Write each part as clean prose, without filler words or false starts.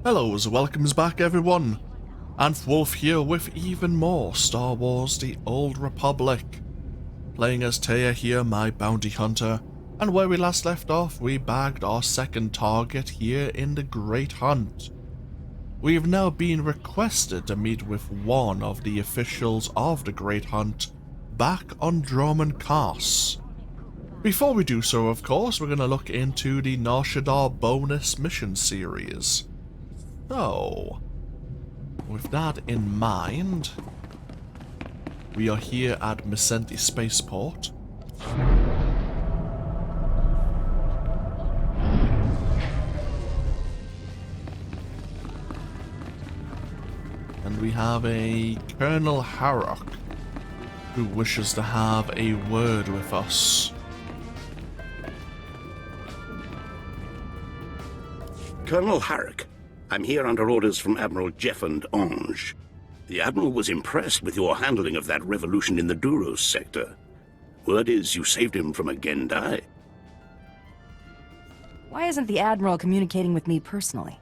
Hellos, welcomes back everyone, and Wolf here with even more Star Wars The Old Republic. Playing as Theia here, my bounty hunter, and where we last left off we bagged our second target here in the Great Hunt. We have now been requested to meet with one of the officials of the Great Hunt back on Dromund Kaas. Before we do so, of course, we're going to look into the Nar Shaddaa bonus mission series. So, with that in mind, we are here at Mesenti Spaceport. And we have a Colonel Harrock who wishes to have a word with us. Colonel Harrock, I'm here under orders from Admiral Jeffond Ange. The Admiral was impressed with your handling of that revolution in the Duros sector. Word is you saved him from a Gendai. Why isn't the Admiral communicating with me personally?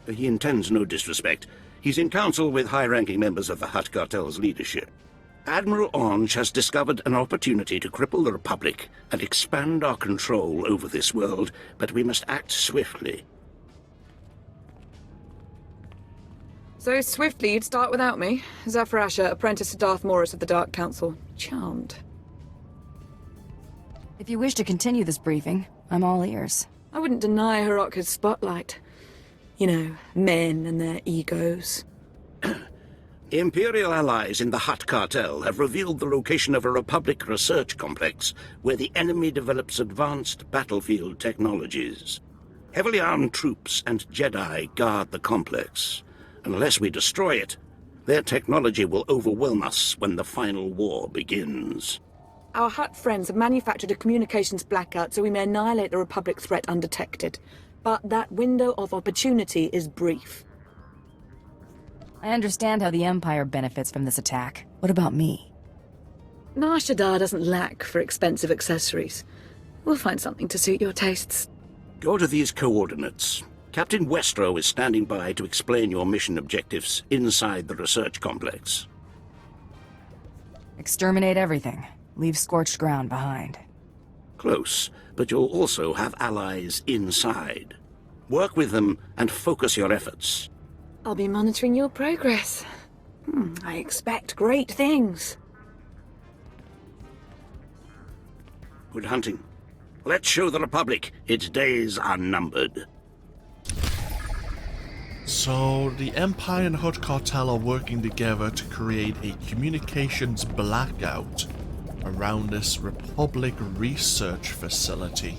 He intends no disrespect. He's in council with high-ranking members of the Hutt Cartel's leadership. Admiral Ange has discovered an opportunity to cripple the Republic and expand our control over this world, but we must act swiftly. So swiftly you'd start without me? Zephyr Asher, apprentice to Darth Morris of the Dark Council. Charmed. If you wish to continue this briefing, I'm all ears. I wouldn't deny Harrock's spotlight. You know, men and their egos. Imperial allies in the Hutt Cartel have revealed the location of a Republic research complex where the enemy develops advanced battlefield technologies. Heavily armed troops and Jedi guard the complex. Unless we destroy it, their technology will overwhelm us when the final war begins. Our Hutt friends have manufactured a communications blackout so we may annihilate the Republic threat undetected. But that window of opportunity is brief. I understand how the Empire benefits from this attack. What about me? Nar Shaddaa doesn't lack for expensive accessories. We'll find something to suit your tastes. Go to these coordinates. Captain Westro is standing by to explain your mission objectives inside the research complex. Exterminate everything. Leave scorched ground behind. Close, but you'll also have allies inside. Work with them and focus your efforts. I'll be monitoring your progress. I expect great things. Good hunting. Let's show the Republic its days are numbered. So, the Empire and Hutt Cartel are working together to create a communications blackout around this Republic research facility,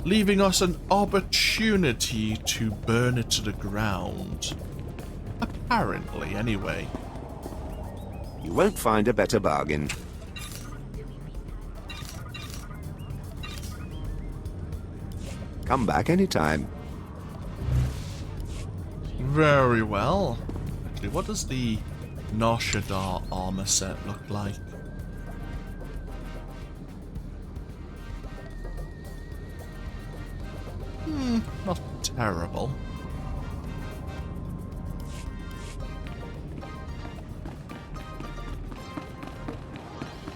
leaving us an opportunity to burn it to the ground. Apparently, anyway. You won't find a better bargain. Come back anytime. Very well. Actually, what does the Nar Shaddaa armor set look like? Not terrible.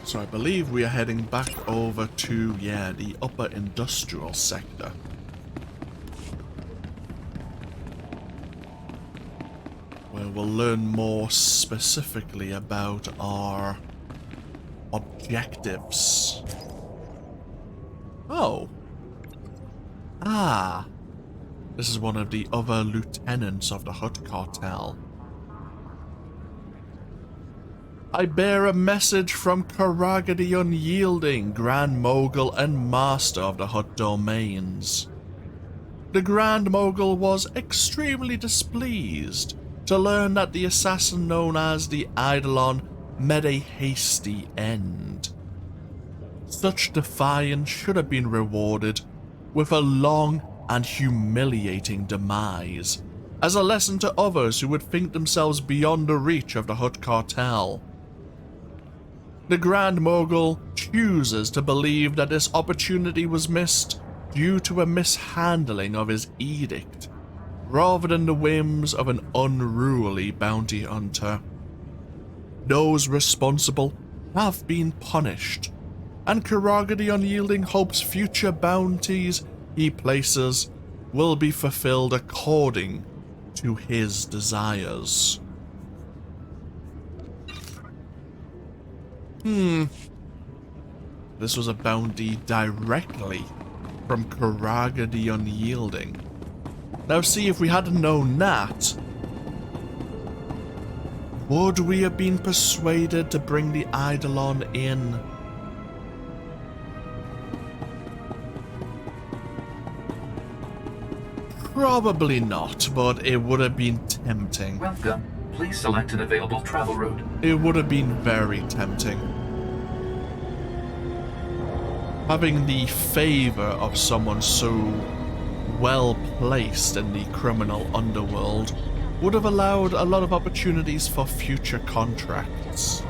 So I believe we are heading back over to, the upper industrial sector. Where we'll learn more specifically about our objectives. Oh. Ah. This is one of the other lieutenants of the Hutt Cartel. I bear a message from Karaga the Unyielding, Grand Mogul and Master of the Hutt Domains. The Grand Mogul was extremely displeased to learn that the assassin known as the Eidolon met a hasty end. Such defiance should have been rewarded with a long and humiliating demise, as a lesson to others who would think themselves beyond the reach of the Hutt Cartel. The Grand Mogul chooses to believe that this opportunity was missed due to a mishandling of his edict, rather than the whims of an unruly bounty hunter. Those responsible have been punished, and Karaga the Unyielding hopes future bounties he places will be fulfilled according to his desires. This was a bounty directly from Karaga the Unyielding. Now see, if we hadn't known that, would we have been persuaded to bring the Eidolon in? Probably not, but it would have been tempting. Welcome. Please select an available travel route. It would have been very tempting. Having the favor of someone so well placed in the criminal underworld would have allowed a lot of opportunities for future contracts.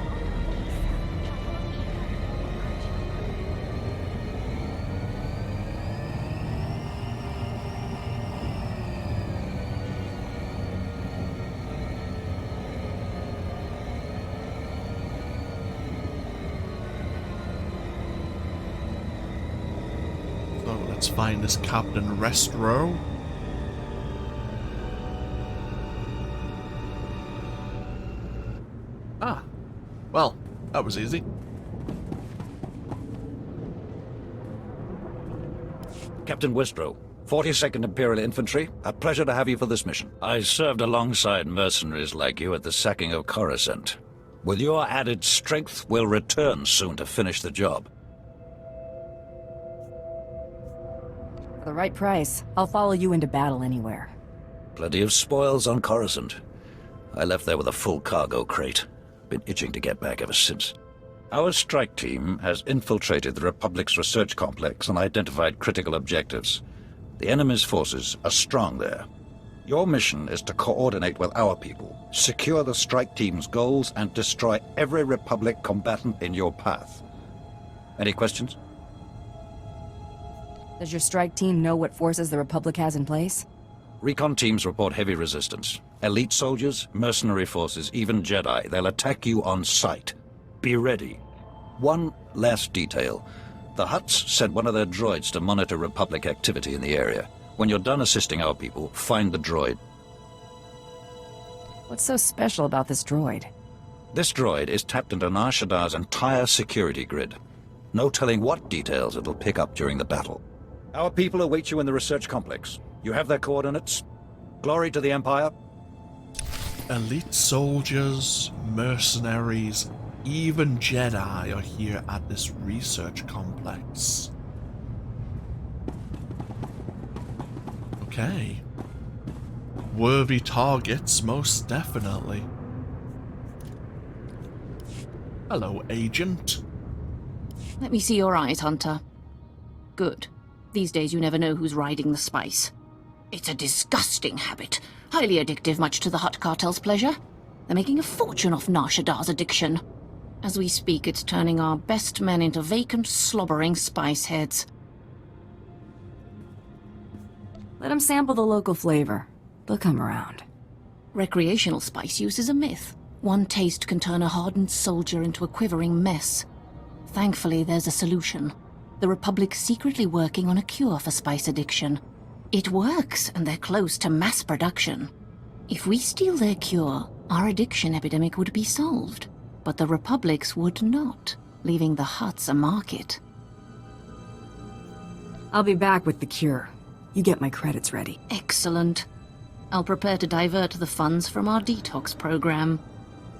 Let's find this Captain Restro. Ah, well, that was easy. Captain Westrow, 42nd Imperial Infantry, a pleasure to have you for this mission. I served alongside mercenaries like you at the sacking of Coruscant. With your added strength, we'll return soon to finish the job. For the right price, I'll follow you into battle anywhere. Plenty of spoils on Coruscant. I left there with a full cargo crate. Been itching to get back ever since. Our strike team has infiltrated the Republic's research complex and identified critical objectives. The enemy's forces are strong there. Your mission is to coordinate with our people, secure the strike team's goals, and destroy every Republic combatant in your path. Any questions? Does your strike team know what forces the Republic has in place? Recon teams report heavy resistance. Elite soldiers, mercenary forces, even Jedi. They'll attack you on sight. Be ready. One last detail. The Hutts sent one of their droids to monitor Republic activity in the area. When you're done assisting our people, find the droid. What's so special about this droid? This droid is tapped into Nar Shaddaa's entire security grid. No telling what details it'll pick up during the battle. Our people await you in the research complex. You have their coordinates. Glory to the Empire. Elite soldiers, mercenaries, even Jedi are here at this research complex. Okay. Worthy targets, most definitely. Hello, Agent. Let me see your eyes, Hunter. Good. These days you never know who's riding the spice. It's a disgusting habit. Highly addictive, much to the Hutt cartel's pleasure. They're making a fortune off Nar Shaddaa's addiction. As we speak, it's turning our best men into vacant, slobbering spice heads. Let them sample the local flavor. They'll come around. Recreational spice use is a myth. One taste can turn a hardened soldier into a quivering mess. Thankfully, there's a solution. The Republic's secretly working on a cure for spice addiction. It works, and they're close to mass production. If we steal their cure, our addiction epidemic would be solved. But the Republic's would not, leaving the Hutts a market. I'll be back with the cure. You get my credits ready. Excellent. I'll prepare to divert the funds from our detox program.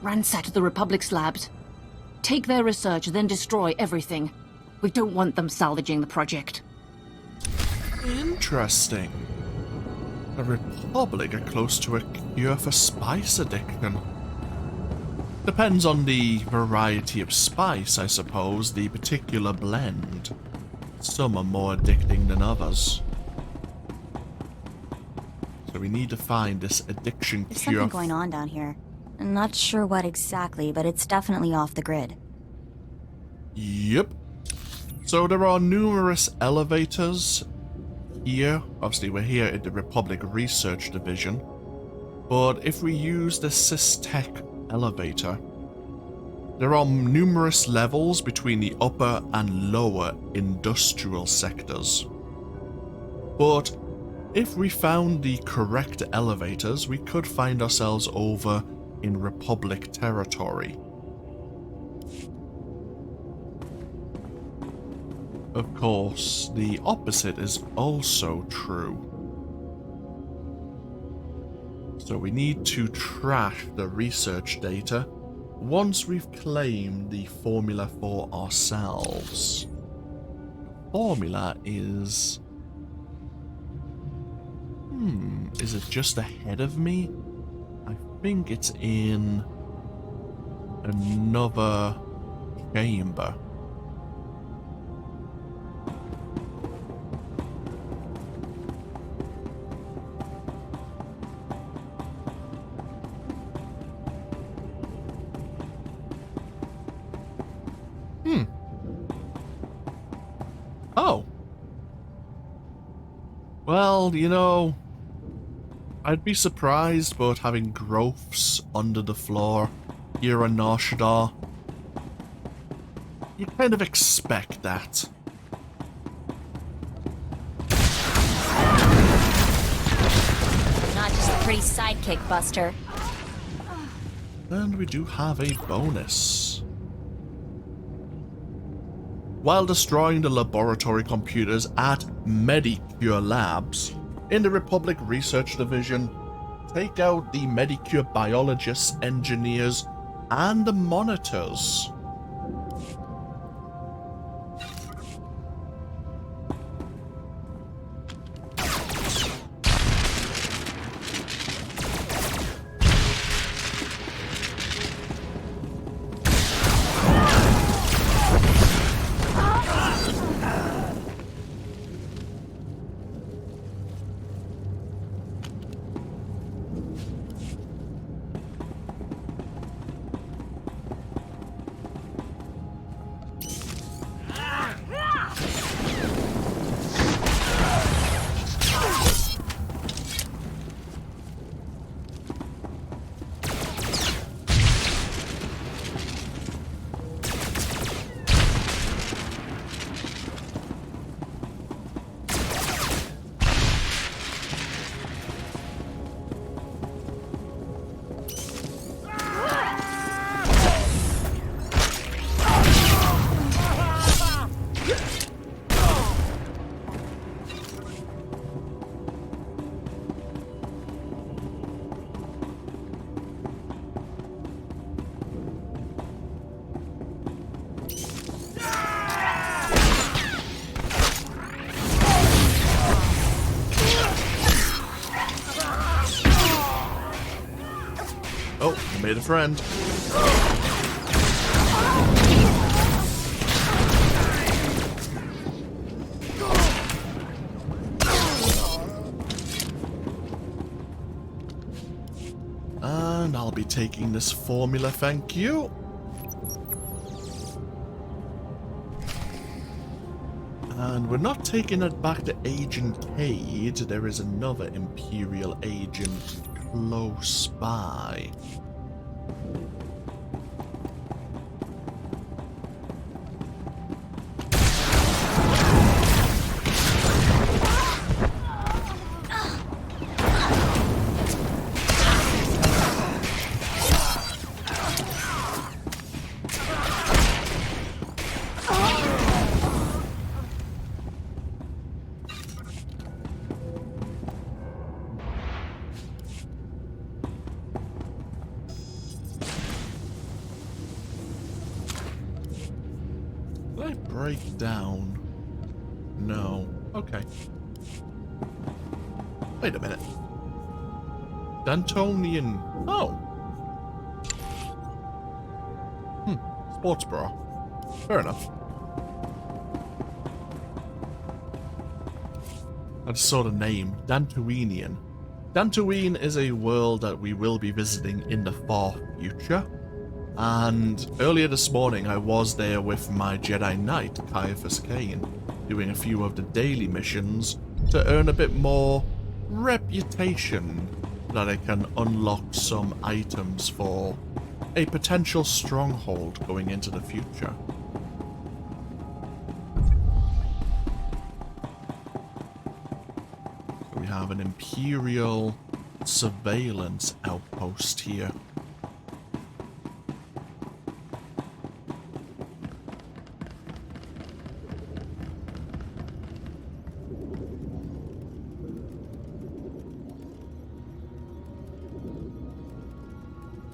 Ransack the Republic's labs. Take their research, then destroy everything. We don't want them salvaging the project. Interesting. The Republic are close to a cure for spice addiction. Depends on the variety of spice, I suppose, the particular blend. Some are more addicting than others. So we need to find this addiction There's cure. something going on down here. I'm not sure what exactly, but it's definitely off the grid. Yep. So there are numerous elevators here, obviously we're here at the Republic Research Division, but if we use the SysTech elevator, there are numerous levels between the upper and lower industrial sectors. But if we found the correct elevators, we could find ourselves over in Republic territory. Of course, the opposite is also true. So we need to trash the research data once we've claimed the formula for ourselves. Formula is... is it just ahead of me? I think it's in another chamber. Oh. Well, you know, I'd be surprised, but having growths under the floor here on Nar Shaddaa, you kind of expect that. Not just a pretty sidekick, Buster. And we do have a bonus. While destroying the laboratory computers at Medicure Labs, in the Republic Research Division, take out the Medicure biologists, engineers, and the monitors. Oh, I made a friend. And I'll be taking this formula, thank you. And we're not taking it back to Agent Cade. There is another Imperial agent close by. Break down. No. Okay. Wait a minute. Dantonian. Oh. Sports bra. Fair enough. I just saw the name. Dantooinian. Dantooine is a world that we will be visiting in the far future. And earlier this morning I was there with my Jedi Knight, Caiaphas Kane, doing a few of the daily missions to earn a bit more reputation that I can unlock some items for a potential stronghold going into the future. So we have an Imperial surveillance outpost here.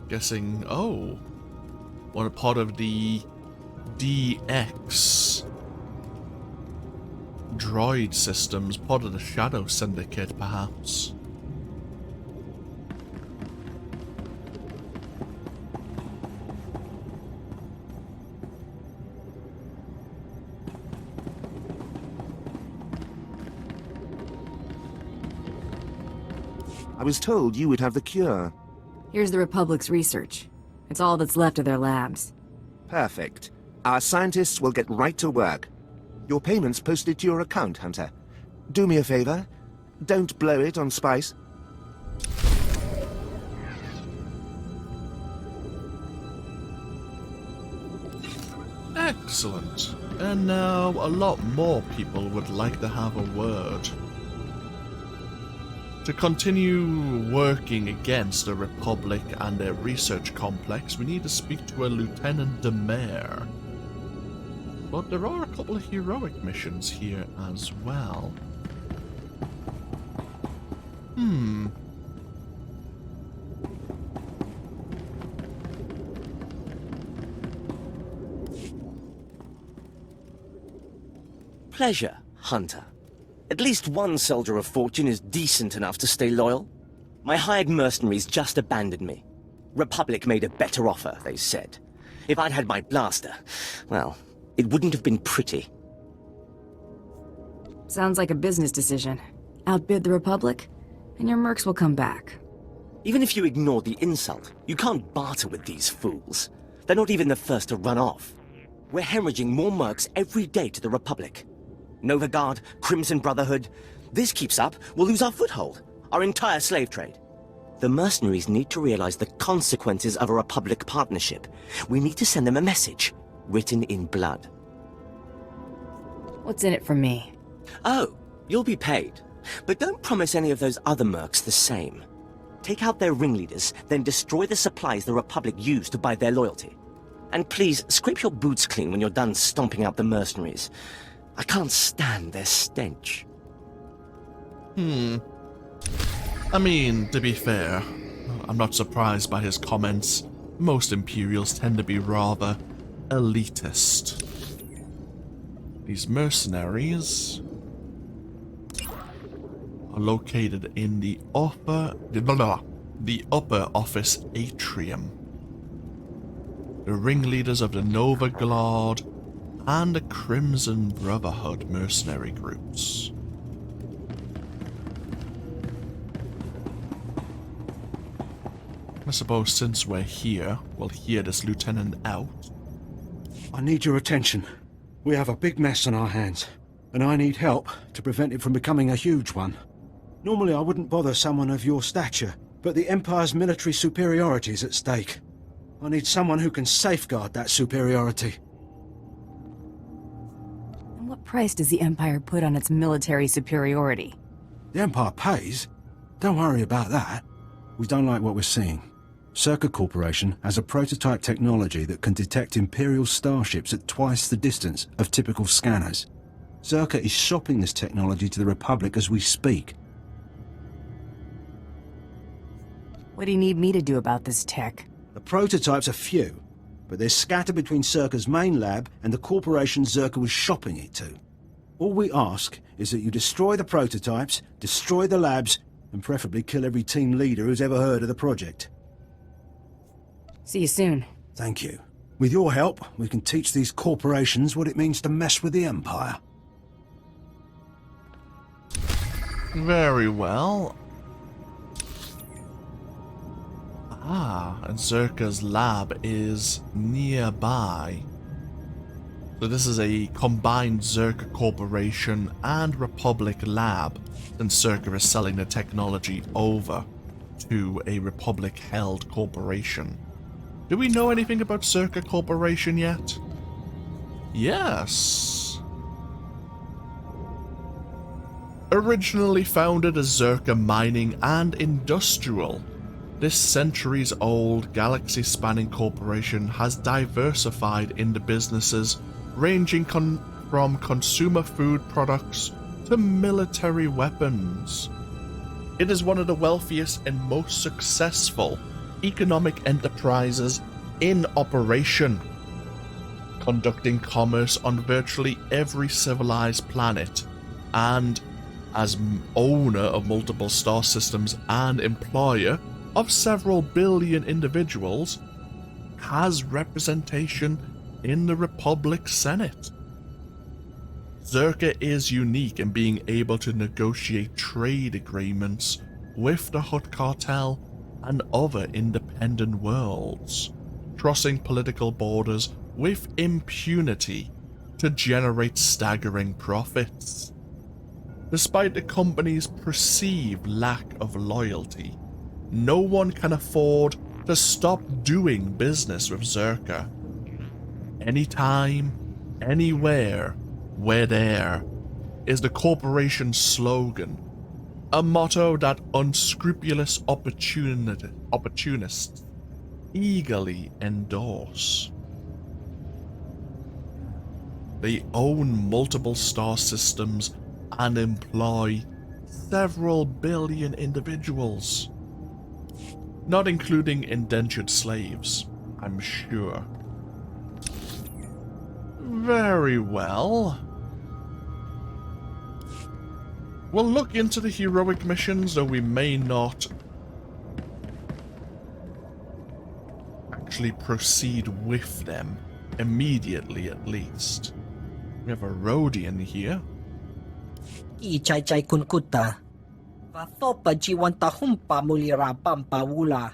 Guessing, oh, what a part of the DX droid systems, part of the Shadow Syndicate, perhaps. I was told you would have the cure. Here's the Republic's research. It's all that's left of their labs. Perfect. Our scientists will get right to work. Your payment's posted to your account, Hunter. Do me a favor. Don't blow it on spice. Excellent. And now a lot more people would like to have a word. To continue working against the Republic and their research complex, we need to speak to a Lieutenant Demare. But there are a couple of heroic missions here as well. Pleasure, Hunter. At least one soldier of fortune is decent enough to stay loyal. My hired mercenaries just abandoned me. Republic made a better offer, they said. If I'd had my blaster, well, it wouldn't have been pretty. Sounds like a business decision. Outbid the Republic, and your mercs will come back. Even if you ignore the insult, you can't barter with these fools. They're not even the first to run off. We're hemorrhaging more mercs every day to the Republic. Nova Guard, Crimson Brotherhood. This keeps up, we'll lose our foothold, our entire slave trade. The mercenaries need to realize the consequences of a Republic partnership. We need to send them a message, written in blood. What's in it for me? Oh, you'll be paid. But don't promise any of those other mercs the same. Take out their ringleaders, then destroy the supplies the Republic used to buy their loyalty. And please, scrape your boots clean when you're done stomping out the mercenaries. I can't stand their stench. I mean, to be fair, I'm not surprised by his comments. Most Imperials tend to be rather elitist. These mercenaries are located in the upper office atrium. The ringleaders of the Nova Guard and the Crimson Brotherhood mercenary groups. I suppose since we're here, we'll hear this lieutenant out. I need your attention. We have a big mess on our hands, and I need help to prevent it from becoming a huge one. Normally I wouldn't bother someone of your stature, but the Empire's military superiority is at stake. I need someone who can safeguard that superiority. And what price does the Empire put on its military superiority? The Empire pays. Don't worry about that. We don't like what we're seeing. Circa Corporation has a prototype technology that can detect Imperial starships at twice the distance of typical scanners. Circa is shopping this technology to the Republic as we speak. What do you need me to do about this tech? The prototypes are few, but they're scattered between Circa's main lab and the corporation Circa was shopping it to. All we ask is that you destroy the prototypes, destroy the labs, and preferably kill every team leader who's ever heard of the project. See you soon. Thank you. With your help, we can teach these corporations what it means to mess with the Empire. Very well. And Zerka's lab is nearby. So this is a combined Zerka Corporation and Republic lab, and Zerka is selling the technology over to a Republic-held corporation. Do we know anything about Zerka Corporation yet? Yes. Originally founded as Zerka Mining and Industrial, this centuries-old, galaxy-spanning corporation has diversified into businesses ranging from consumer food products to military weapons. It is one of the wealthiest and most successful economic enterprises in operation, conducting commerce on virtually every civilized planet, and as owner of multiple star systems and employer of several billion individuals, has representation in the Republic Senate. Zerka is unique in being able to negotiate trade agreements with the Hutt Cartel and other independent worlds, crossing political borders with impunity to generate staggering profits. Despite the company's perceived lack of loyalty, no one can afford to stop doing business with Zerka. Anytime, anywhere, we're there is the corporation's slogan, a motto that unscrupulous opportunists eagerly endorse. They own multiple star systems and employ several billion individuals, not including indentured slaves, I'm sure. Very well. We'll look into the heroic missions, though we may not actually proceed with them immediately, at least. We have a Rhodian here. Ichai kun kuta. Vathopa jiwanta humpa mulira pampa wula.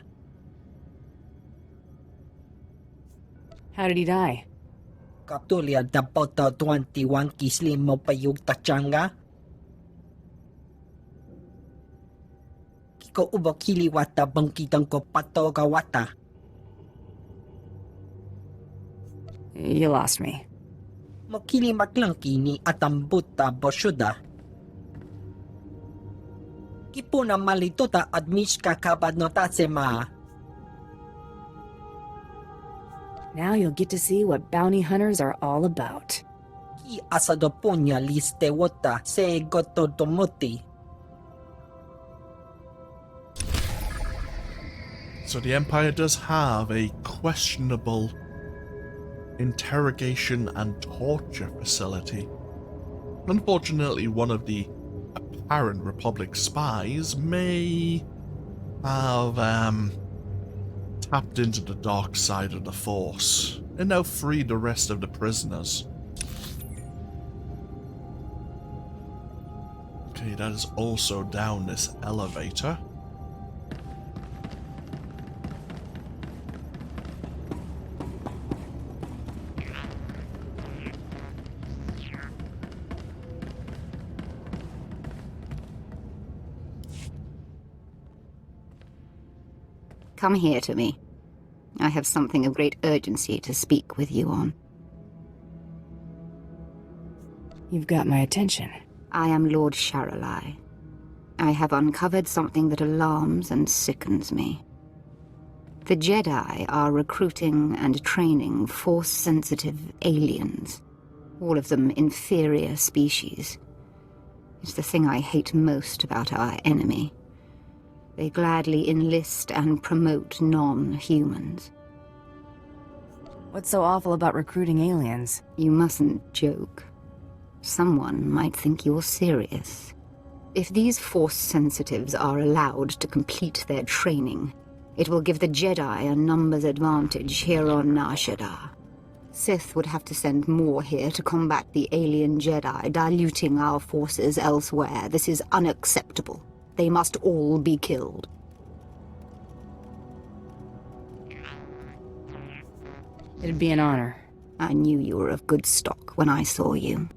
How did he die? Kaptulia dapota 21 kislim mo payug tachanga. Kiko ubokili wata bangkitang ko pato kawata. You lost me. Mokili maklangki ni atambuta boshuda. Kipuna malitota admishka kabadnotatse ma. Now you'll get to see what bounty hunters are all about. Ki asadoponya liste wota se gototomuti. So the Empire does have a questionable interrogation and torture facility. Unfortunately, one of the apparent Republic spies may have tapped into the dark side of the Force and now freed the rest of the prisoners. Okay, that is also down this elevator. Come here to me. I have something of great urgency to speak with you on. You've got my attention. I am Lord Sharalai. I have uncovered something that alarms and sickens me. The Jedi are recruiting and training Force-sensitive aliens, all of them inferior species. It's the thing I hate most about our enemy. They gladly enlist and promote non-humans. What's so awful about recruiting aliens? You mustn't joke. Someone might think you're serious. If these Force-sensitives are allowed to complete their training, it will give the Jedi a numbers advantage here on Nar Shaddaa. Sith would have to send more here to combat the alien Jedi, diluting our forces elsewhere. This is unacceptable. They must all be killed. It'd be an honor. I knew you were of good stock when I saw you.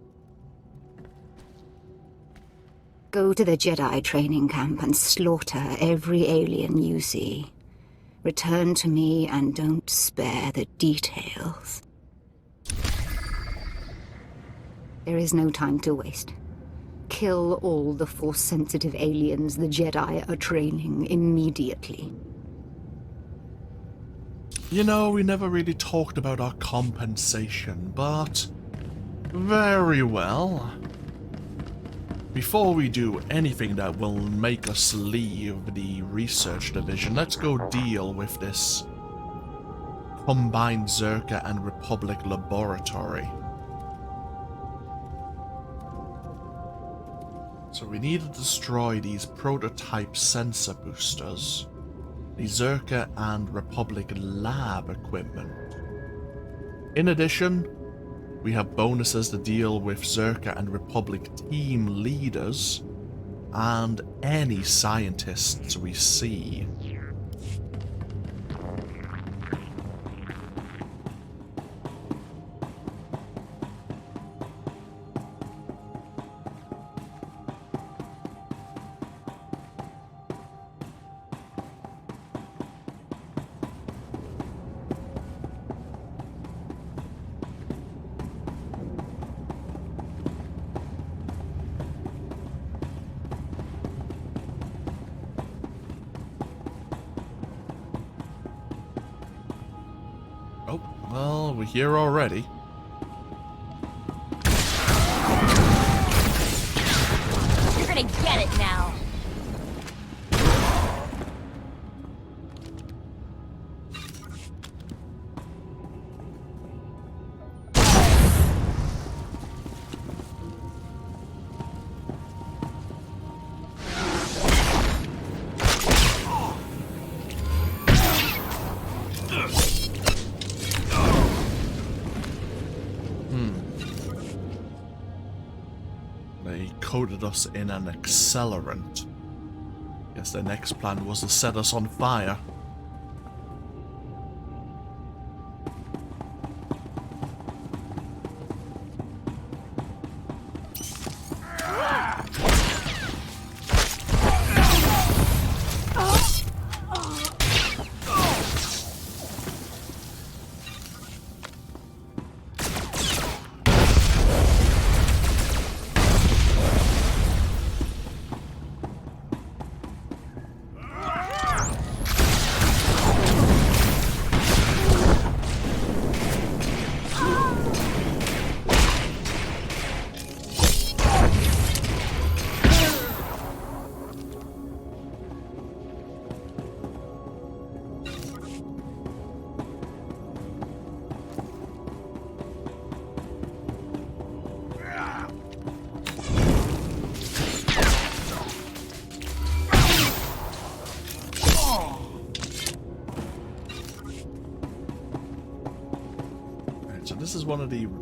Go to the Jedi training camp and slaughter every alien you see. Return to me and don't spare the details. There is no time to waste. Kill all the Force-sensitive aliens the Jedi are training immediately. You know, we never really talked about our compensation, but... very well. Before we do anything that will make us leave the research division, let's go deal with this combined Zerka and Republic laboratory. So we need to destroy these prototype sensor boosters, the Zerka and Republic lab equipment. In addition, we have bonuses to deal with Zerka and Republic team leaders and any scientists we see. Oh, well, we're here already. You're gonna get it now. They coated us in an accelerant. Guess their next plan was to set us on fire.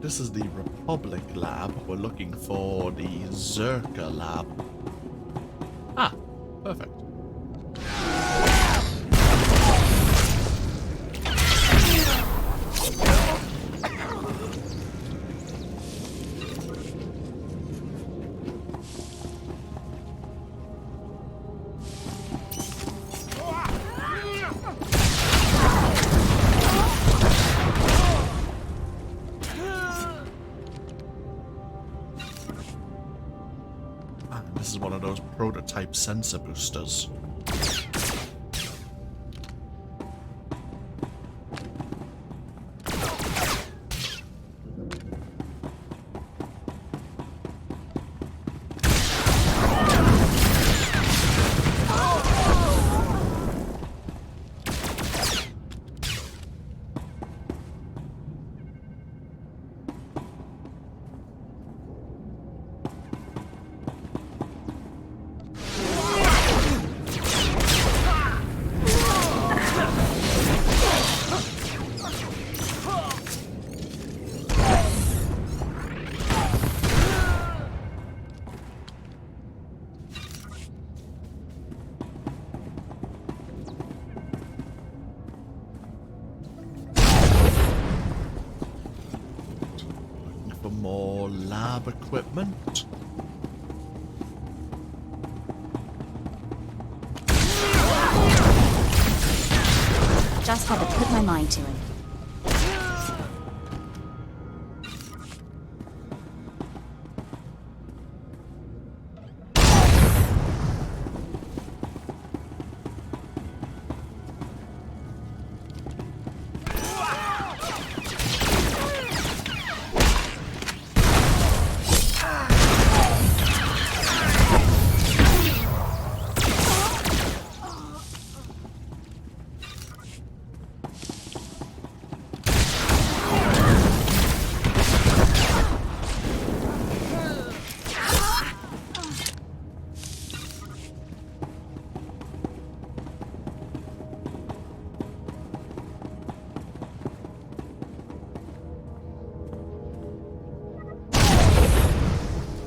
This is the Republic lab. We're looking for the Zerka lab. Ah, perfect. This is one of those prototype sensor boosters. more lab equipment. Just had to put my mind to it.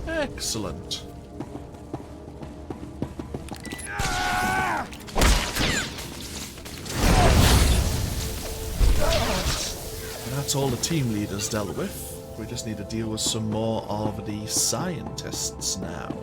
Excellent. That's all the team leaders dealt with. We just need to deal with some more of the scientists now.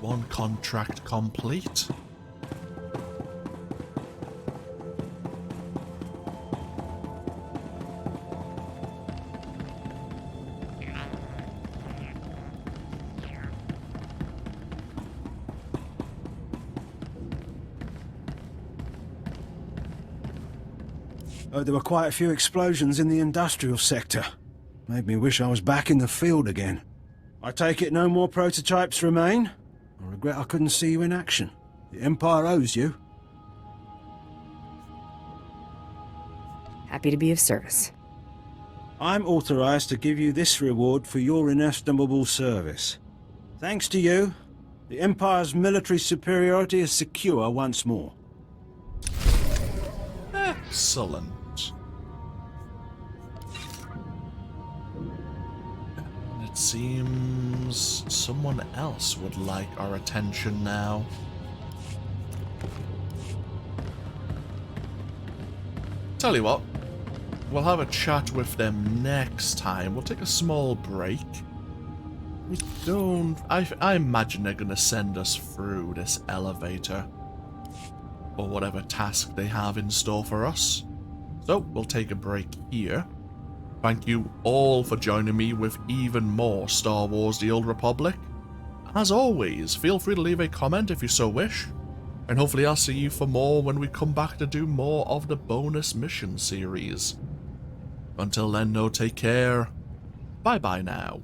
One contract complete. There were quite a few explosions in the industrial sector. Made me wish I was back in the field again. I take it no more prototypes remain? I regret I couldn't see you in action. The Empire owes you. Happy to be of service. I'm authorized to give you this reward for your inestimable service. Thanks to you, the Empire's military superiority is secure once more. Excellent. It seems someone else would like our attention now. Tell you what, we'll have a chat with them next time. We'll take a small break. I imagine they're gonna send us through this elevator, or whatever task they have in store for us. So, we'll take a break here. Thank you all for joining me with even more Star Wars The Old Republic. As always, feel free to leave a comment if you so wish, and hopefully I'll see you for more when we come back to do more of the bonus mission series. Until then, no, take care. Bye bye now.